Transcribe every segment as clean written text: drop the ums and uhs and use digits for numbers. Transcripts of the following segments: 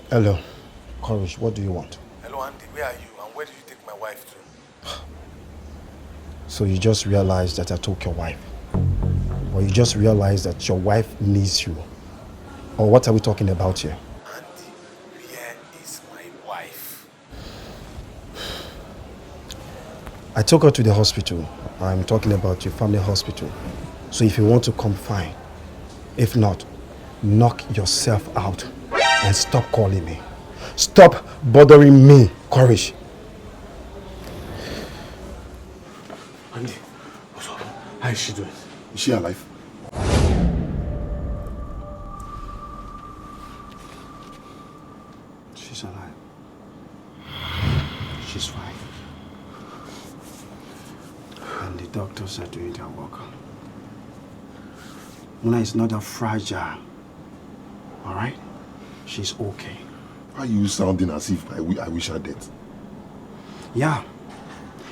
Hello. Courage, what do you want? Hello, Andy. Where are you and where did you take my wife to? So you just realized that I took your wife? Or you just realized that your wife needs you? Or what are we talking about here? Andy, where is my wife? I took her to the hospital. I'm talking about your family hospital. So if you want to come, fine. If not, knock yourself out and stop calling me. Stop bothering me, Courage. Andy, what's up? How is she doing? Is she alive? She's alive. She's fine. And the doctors are doing their work. Muna is not that fragile. Alright? She's okay. Why are you sounding as if I wish her dead? Yeah.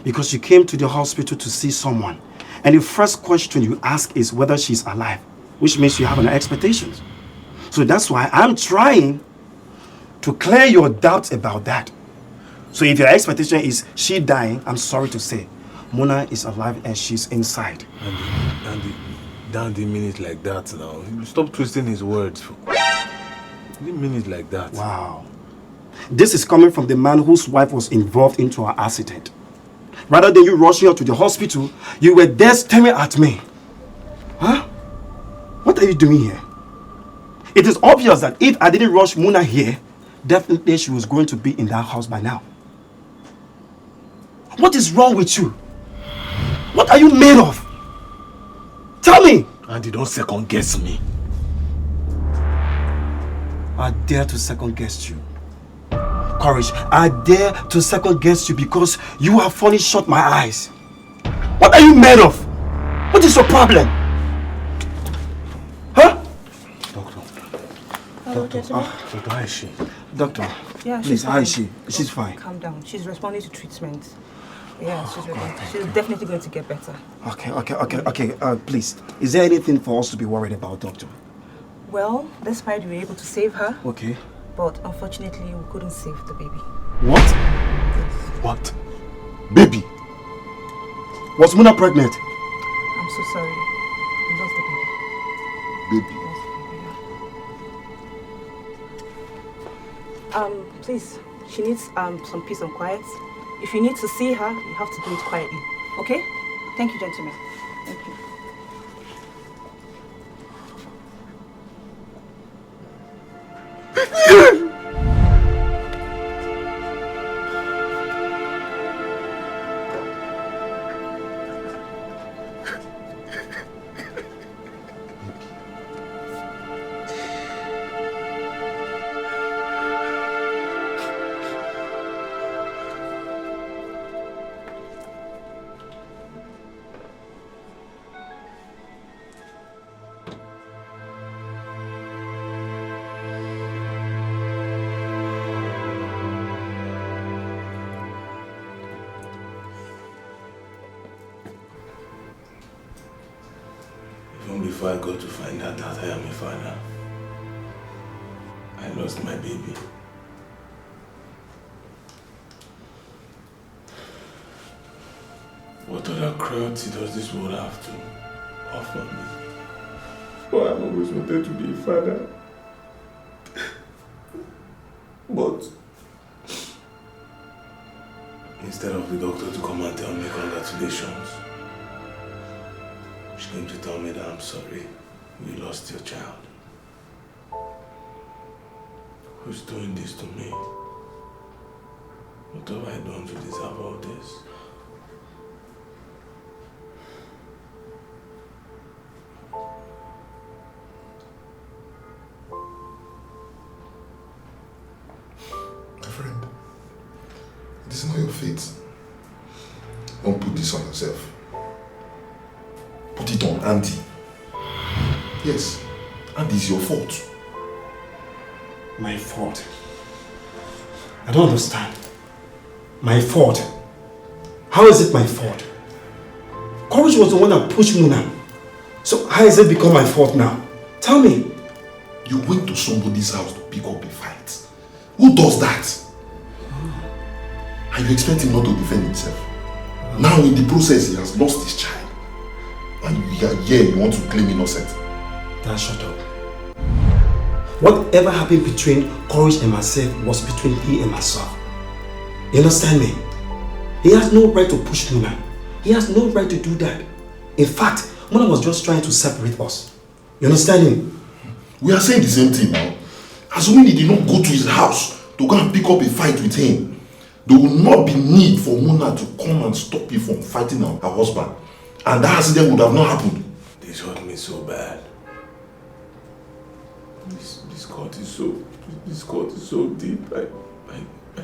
Because you came to the hospital to see someone. And the first question you ask is whether she's alive. Which means you have an expectation. So that's why I'm trying to clear your doubts about that. So if your expectation is she dying, I'm sorry to say, Muna is alive and she's inside. Andy, Dan didn't mean it like that now. Stop twisting his words. He didn't mean it like that. Wow. This is coming from the man whose wife was involved into an accident. Rather than you rushing her to the hospital, you were there staring at me. Huh? What are you doing here? It is obvious that if I didn't rush Muna here, definitely she was going to be in that house by now. What is wrong with you? What are you made of? Tell me! Andy, don't second guess me. I dare to second guess you. Courage, I dare to second guess you because you have fallen short my eyes. What are you made of? What is your problem? Huh? Doctor. Hello, Doctor, how is she? Doctor, yeah, please, she's how fine. is she? She's fine. Calm down. She's responding to treatment. Yeah, she's definitely going to get better. Okay. Please, is there anything for us to be worried about, doctor? Well, despite we were able to save her, Okay. but unfortunately we couldn't save the baby. What? What? Baby? Was Muna pregnant? I'm so sorry. We lost the baby. Baby? We lost the baby, yeah. Please, she needs some peace and quiet. If you need to see her, you have to do it quietly. Okay? Thank you, gentlemen. Thank you. Before I go to find out that I am a father, I lost my baby. What other cruelty does this world have to offer me? Well, I've always wanted to be a father. But instead of the doctor to come and tell me congratulations, she came to tell me that I'm sorry, you lost your child. Who's doing this to me? What have I done to deserve all this? My friend, this is not your fate. Don't put this on yourself. Put it on Andy. Yes, Andy is your fault. My fault? I don't understand. My fault? How is it my fault? Courage was the one that pushed Muna. So how has it become my fault now? Tell me. You went to somebody's house to pick up a fight. Who does that? And you expect him not to defend himself. Now in the process, he has lost his child. And you are here, you want to claim innocent. Dad, shut up. Whatever happened between Courage and myself was between he and myself. You understand me? He has no right to push Muna. He has no right to do that. In fact, Muna was just trying to separate us. You understand me? We are saying the same thing now. Assuming he did not go to his house to go and pick up a fight with him, there will not be need for Muna to come and stop you from fighting her husband. And that accident would have not happened. This hurt me so bad. This cut is so deep. I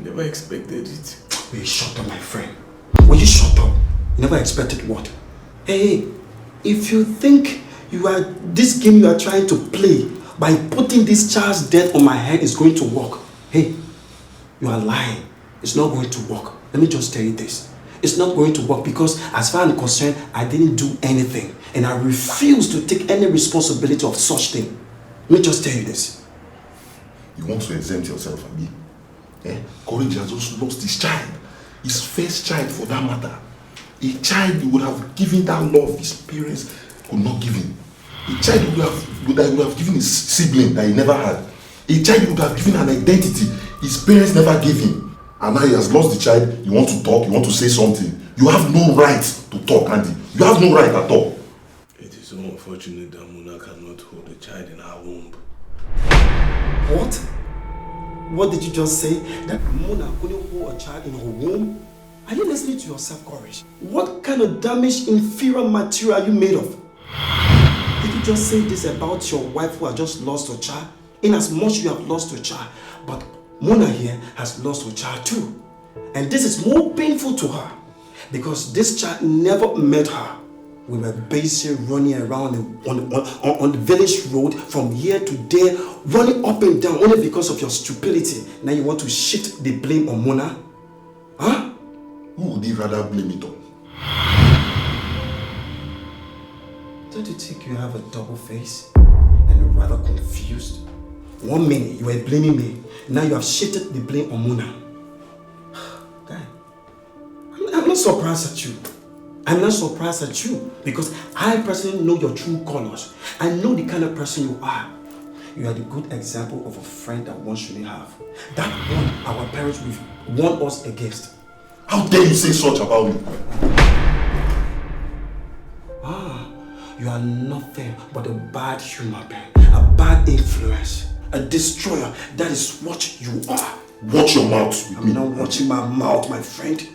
never expected it. Will you shut up, my friend? Will you shut up? You never expected what? Hey, if you think this game you are trying to play by putting this child's death on my head is going to work, hey, you are lying. It's not going to work. Let me just tell you this. It's not going to work because as far as I'm concerned, I didn't do anything and I refuse to take any responsibility of such thing. Let me just tell you this. You want to exempt yourself from me? Courage has just lost his child. His first child for that matter. A child he would have given that love his parents could not give him. A child he would have given his sibling that he never had. A child he would have given an identity his parents never gave him. And now he has lost the child. You want to talk, you want to say something. You have no right to talk, Andy. You have no right at all. It is so unfortunate that Muna cannot hold a child in her womb. What? What did you just say? That Muna couldn't hold a child in her womb? Are you listening to yourself, Courage? What kind of damaged inferior material are you made of? Did you just say this about your wife who has just lost her child? In as much you have lost your child, but Muna here has lost her child too. And this is more painful to her because this child never met her. We were basically running around on the village road from here to there, running up and down only because of your stupidity. Now you want to shift the blame on Muna? Huh? Who would you rather blame it on? Don't you think you have a double face and you're rather confused? 1 minute you were blaming me, now you have shifted the blame on Muna. Guy, I'm not surprised at you. I'm not surprised at you because I personally know your true colors. I know the kind of person you are. You are the good example of a friend that one shouldn't have. That one our parents will warn us against. How dare you say such about me? You are nothing but a bad human being, a bad influence, a destroyer. That is what you are. Watch your mouth with me. I'm not watching my mouth, my friend.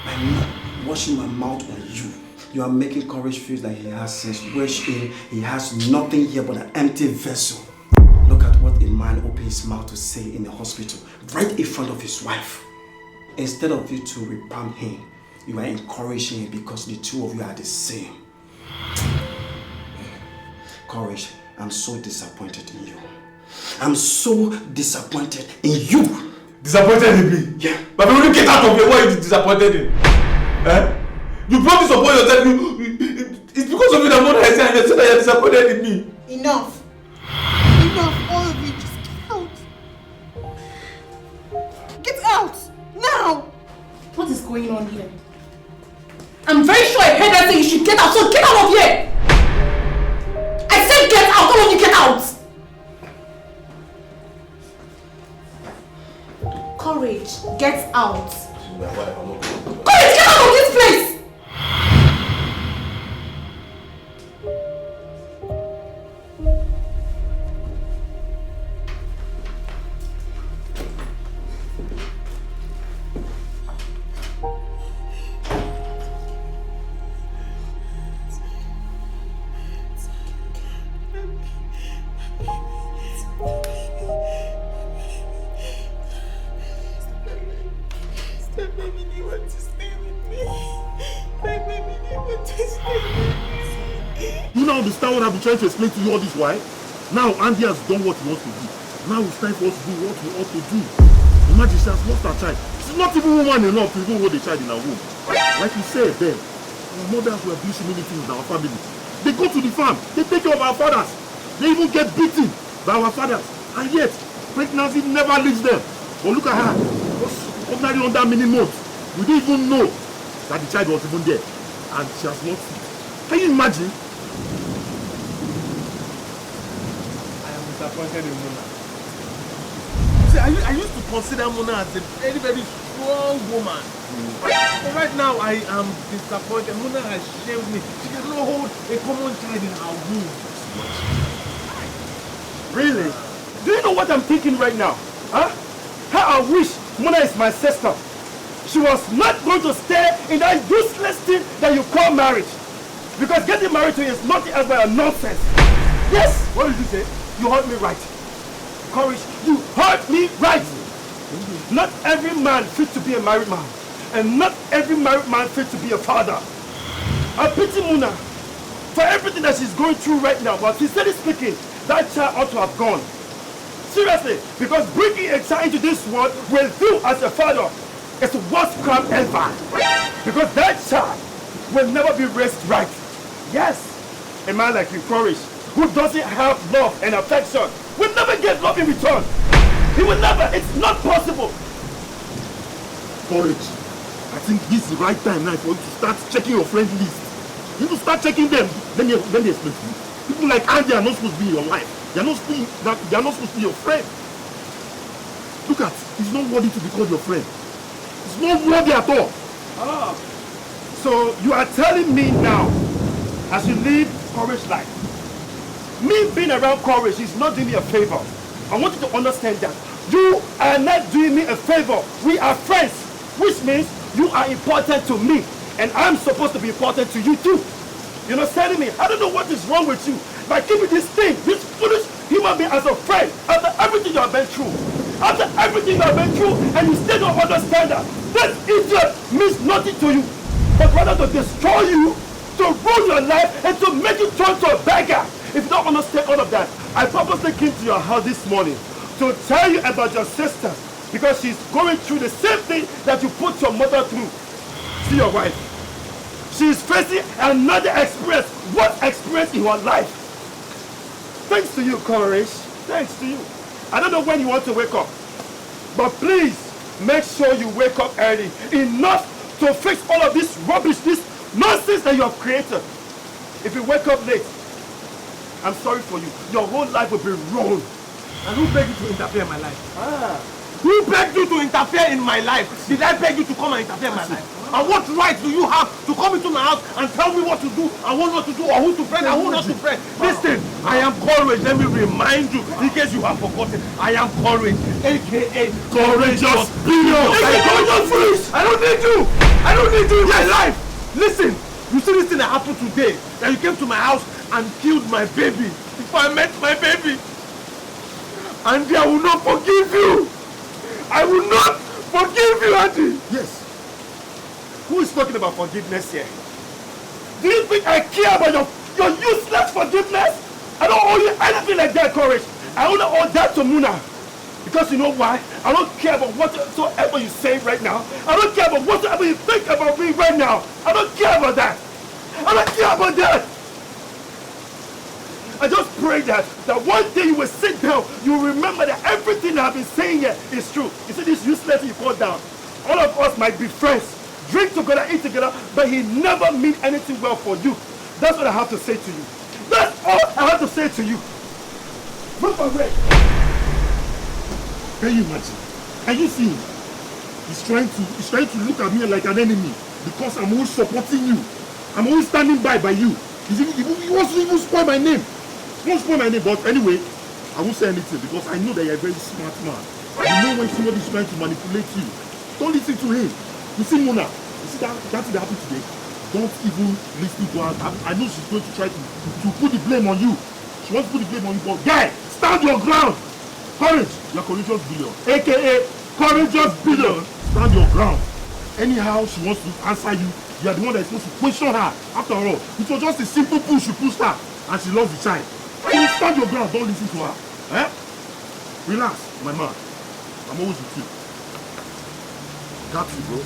I'm not watching my mouth on you. You are making Courage feel like he has sense, wherein he has nothing here but an empty vessel. Look at what a man opened his mouth to say in the hospital, right in front of his wife. Instead of you to reprimand him, you are encouraging him because the two of you are the same. Courage, I'm so disappointed in you. I'm so disappointed in you. Disappointed in me? Yeah. But when you get out of here, why are you disappointed in? You brought this upon yourself. It's because of you that Mona is here and you said that you're disappointed in me. Enough. Enough, all of you. Just get out. Get out! Now! What is going on here? I'm very sure I heard her say you should get out, so get out of here! I said get out! All of you get out! Courage, get out! Courage, get out of this place! You now understand what I've been trying to explain to you all this while? Now Andy has done what he wants to do. Now it's time for us to do what we ought to do. Imagine she has lost her child. She's not even woman enough to even hold a child in her womb. Like you said then, Our mothers were doing so many things in our family. They go to the farm, they take care of our fathers. They even get beaten by our fathers. And yet, pregnancy never leaves them. But look at her. Just ordinarily under many months. We didn't even know that the child was even there. And she has not seen. Can you imagine? I am disappointed in Mona. See, I used to consider Mona as a very, very strong woman. But right now, I am disappointed. Mona has shamed me. She cannot hold a common child in her womb. Really? Do you know what I'm thinking right now? Huh? How I wish Mona is my sister. She was not going to stay in that useless thing that you call marriage. Because getting married to you is nothing else but a nonsense. Yes! What did you say? You heard me right. Courage, you heard me right. Not every man fit to be a married man. And not every married man fit to be a father. I pity Mona for everything that she's going through right now. But sincerely speaking, that child ought to have gone. Seriously, because bringing a child into this world with you as a father is the worst crime ever. Because that child will never be raised right. Yes, a man like you, Courage, who doesn't have love and affection, will never get love in return. He will never. It's not possible. Courage, I think this is the right time now for you to start checking your friend list. You need to start checking them. Let me explain to you. People like Andy are not supposed to be in your life. They are not supposed to be your friend. Look at, he's not worthy to be called your friend. He's not worthy at all. Ah, so you are telling me now, as you live Courage life, me being around Courage is not doing me a favor. I want you to understand that. You are not doing me a favor. We are friends, which means you are important to me, and I'm supposed to be important to you too. You know, telling me, I don't know what is wrong with you. By keeping this thing, this foolish human being as a friend, after everything you have been through. After everything you have been through, and you still don't understand that this idiot means nothing to you, but rather to destroy you, to ruin your life, and to make you turn to a beggar. If you don't understand all of that, I purposely came to your house this morning to tell you about your sister, because she's going through the same thing that you put your mother through. See your wife. She is facing another experience. What experience in her life? Thanks to you, Courage. Thanks to you. I don't know when you want to wake up, but please make sure you wake up early enough to fix all of this rubbish, this nonsense that you have created. If you wake up late, I'm sorry for you. Your whole life will be ruined. And who begged you to interfere in my life? Who begged you to interfere in my life? Did I beg you to come and interfere in my life? And what right do you have to come into my house and tell me what to do and what not to do, or who to friend and who not to friend? Listen, I am Courage. Let me remind you, in case you have forgotten, I am Courage, aka Courageous Billion. Courageous Foolish. I don't need you. I don't need you in my life. Listen, you see this thing that happened today, that you came to my house and killed my baby before I met my baby. And I will not forgive you. I will not forgive you, Auntie. Yes. Who is talking about forgiveness here? Do you think I care about your useless forgiveness? I don't owe you anything like that, Courage. I only owe that to Muna. Because you know why? I don't care about whatsoever you say right now. I don't care about whatsoever you think about me right now. I don't care about that. I don't care about that. I just pray that one day you will sit down, you will remember that everything I've been saying here is true. You see this useless you call down. All of us might be friends, drink together, eat together, but he never mean anything well for you. That's what I have to say to you. That's all I have to say to you. Move away. Can you imagine? Can you see him? He's trying to look at me like an enemy because I'm always supporting you. I'm always standing by you. He wants to even spoil my name. He won't spoil my name, but anyway, I won't say anything because I know that you're a very smart man. You know when somebody is trying to manipulate you. Don't listen to him. You see Mona, you see that thing that happened today? Don't even listen to her. I know she's going to try to put the blame on you. She wants to put the blame on you, but guy, stand your ground. Courage, you're Courageous Billion, aka Courageous Billion. Stand your ground. Anyhow she wants to answer you, you are the one that is supposed to question her. After all, it was just a simple push you pushed her and she lost the child. So stand your ground, don't listen to her. Relax, my man. I'm always with you. Got you, bro.